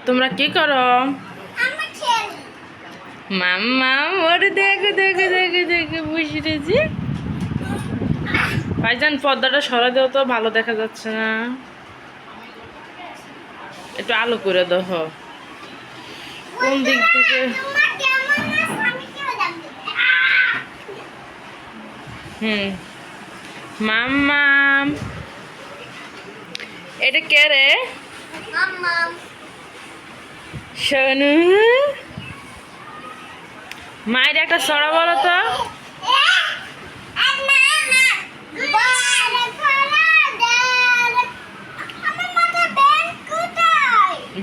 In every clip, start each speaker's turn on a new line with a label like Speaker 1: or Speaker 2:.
Speaker 1: তোমরা কি করো? মাম্মা ওরে দেখো দেখো দেখো দেখো বসে রয়েছি। ভাইজান পর্দাটা সরা দেও তো, ভালো দেখা যাচ্ছে না, একটু আলো করে দাও। কোন দিক থেকে? মাম্মা এটা কে রে? শোনু মায়ের একটা সরা বলো তো।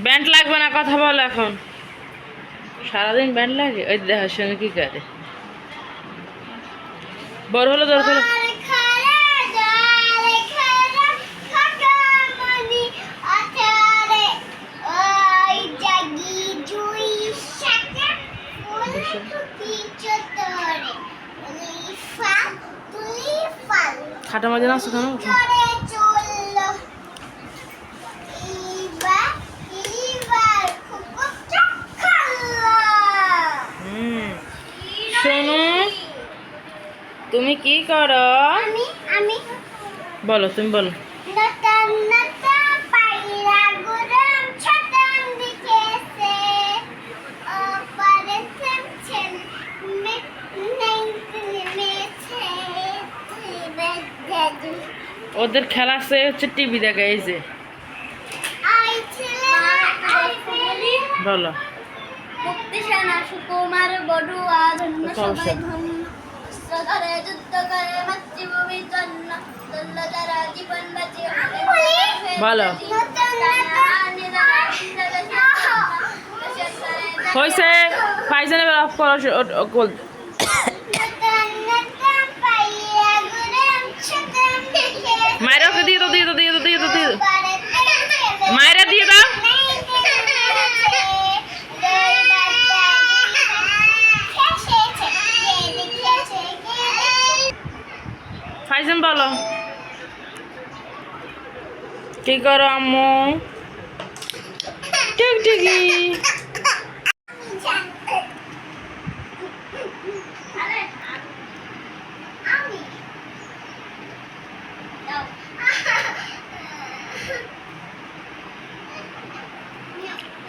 Speaker 1: ব্যান্ড লাগবে না, কথা বলো এখন। সারাদিন ব্যান্ড লাগে? ওই দেখা শোনো কি করে। বড় হলো দরকার। খাটা মাঝে নাচো কেন? শোনো তুমি কি করো? বলো, তুমি বলো। ওদের খেলা সে হচ্ছে টিভি দেখে। এই যে বলো। বলো হয়েছে ফাইজান, এবার অফ করো। মায়েরা ওকে দিয়ে দাও, দিয়ে দাও, দিয়ে দাও, দিয়ে দাও, দিয়ে দাও, মায়েরা দিয়ে দাও। ফাইজান বলো কি করো আম্মু? টিকটিকি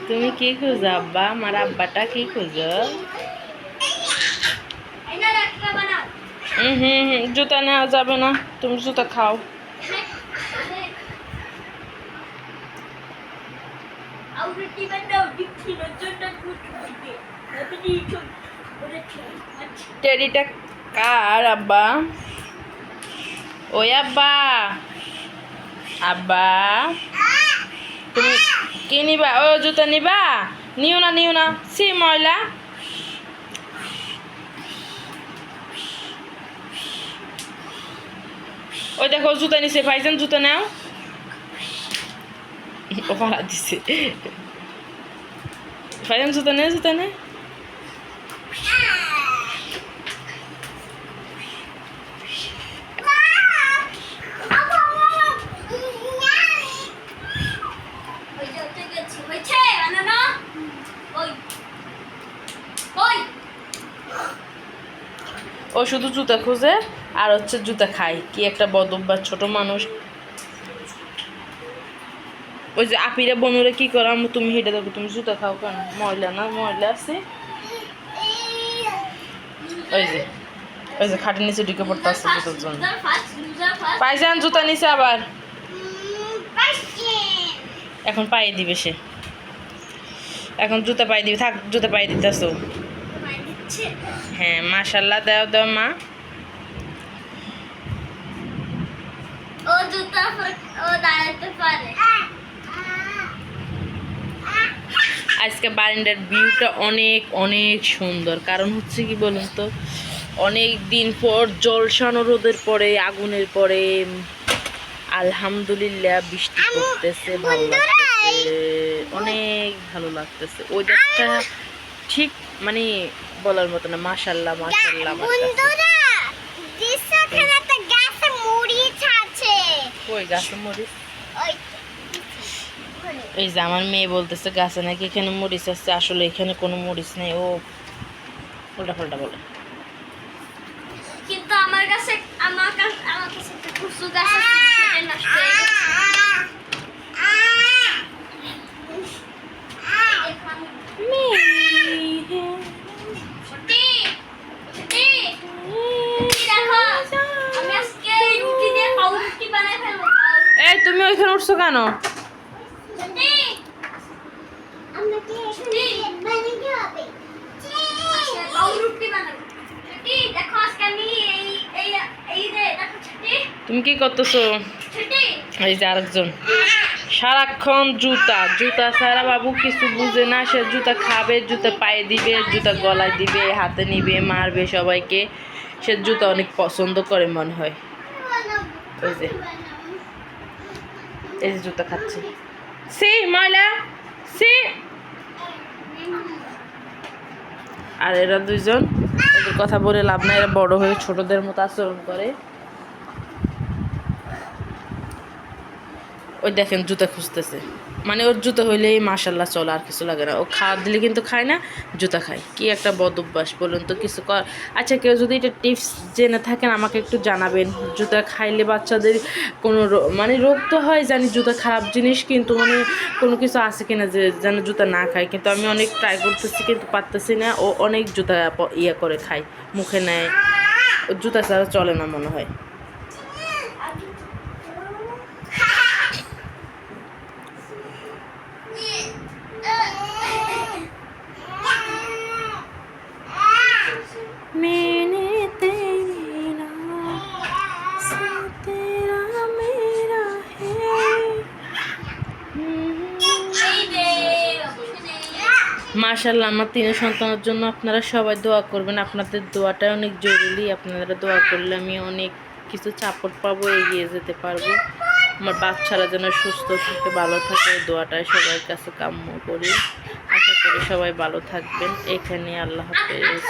Speaker 1: তুমি কি খুঁজো আব্বা? আমার আব্বাটা কি খুঁজো? জুতা নেওয়া যাবে না, তুমি জুতা খাও। টেডিটা কার আব্বা? ওই আব্বা, আব্বা তুমি কি নিবা? ও জুতা নিবা? নিও না, নিও না, সি ময়লা। ওই দেখো জুতা নিছে ভাইজান, জুতা নাও। ও পাড়া দিছে ভাইজান, জুতা নে, জুতা নে। ও শুধু জুতা খুঁজে আর হচ্ছে জুতা খায়। কি একটা বদভ্যাস ছোট মানুষ। ওই যে আপিরা বনুরে কি করো? তুমি হেঁটে দেখো, তুমি জুতা খাও কেন? ময়লা না, ময়লা আছে। ওই যে ওই যে খাটের নিচে ঢুকে পড়তে আসছে জুতার জন্য। পাইজান জুতা নিচে আবার এখন পায়ে দিবে সে। এখন জুতা পায়ে দিবে, থাক জুতা পায়ে দিতেছো। হ্যাঁ মাশাল্লাহ, দাও দাও মা। ও জুতা ও দাঁড়াতে পারে। আজকে বারান্দার ভিউটা অনেক অনেক সুন্দর। কারণ হচ্ছে কি বলুন তো, অনেক দিন পর জলসানো রোদের পরে, আগুনের পরে আলহামদুলিল্লাহ বৃষ্টি পড়তেছে, ভালো লাগতেছে, অনেক ভালো লাগতেছে। ওয়েদারটা ঠিক মানে বলার মতো না। মাশাআল্লাহ মাশাআল্লাহ মাশাআল্লাহ। কই গাছে মরিচ? এই যে আমার মেয়ে বলতেছে গাছে নাকি এখানে মরিচ আছে, আসলে এখানে কোনো মরিচ নেই, ও উল্টা পাল্টা বলে।
Speaker 2: কিন্তু আমার কাছে একটা কুসু গাছ আছে, সেটা নষ্ট হয়ে গেছে। ছুটি, ছুটি, দেখো, আমি আজকে রুটি দিয়ে পাউরুটি বানাই ফেলবো।
Speaker 1: এই তুমি ওইখানে উঠছো কেন?
Speaker 2: ছুটি, ছুটি, আজকে পাউরুটি বানাবো। ছুটি, দেখো আজকে আমি এই যে দেখো ছুটি,
Speaker 1: তুমি কি করতেছো?
Speaker 2: ছুটি,
Speaker 1: এই যে আরেকজন সারাক্ষণ জুতা জুতা ছাড়া বাবু কিছু বুঝে না, সে জুতা খাবে, জুতা পায়ে দিবে, জুতা গলায় দিবে, হাতে নিবে, মারবে সবাইকে। সে জুতা অনেক পছন্দ করে মনে হয়। ওই যে এই যে জুতা খাচ্ছে, সি ময়লা সি। আর এরা দুইজন, এদের কথা বলে লাভ নাই, এরা বড় হয়ে ছোটদের মতো আচরণ করে। ওই দেখেন জুতা খুঁজতেছে, মানে ওর জুতা হইলেই মাশাল্লাহ চলে, আর কিছু লাগে না। ও খাওয়ার দিলে কিন্তু খায় না, জুতা খায়। কি একটা বদ অভ্যাস বলুন তো, কিছু কর। আচ্ছা কেউ যদি এটা টিপস জেনে থাকেন আমাকে একটু জানাবেন। জুতা খাইলে বাচ্চাদের কোনো মানে রোগ তো হয় জানি, জুতা খারাপ জিনিস, কিন্তু মানে কোনো কিছু আছে কিনা যে যেন জুতা না খায়। কিন্তু আমি অনেক ট্রাই করতেছি কিন্তু পারতেছি না। ও অনেক জুতা ইয়ে করে খায়, মুখে নেয়, ও জুতা ছাড়া চলে না মনে হয়। मैंने तेरे नाम से तेरा मेरा है। মাশাআল্লাহ, আমার 3 সন্তানের জন্য আপনারা সবাই দোয়া করবেন। আপনাদের দোয়াটা অনেক জরুরি। আপনারা দোয়া করলে আমি অনেক কিছু সাপোর্ট পাবো, এগিয়ে যেতে পারবো। আমার বাচ্চারা যেন সুস্থ থাকে, ভালো থাকে, দোয়াটাই সবার কাছে কাম্য করি। আশা করি সবাই ভালো থাকবেন। এখানে আল্লাহ হাফেজ।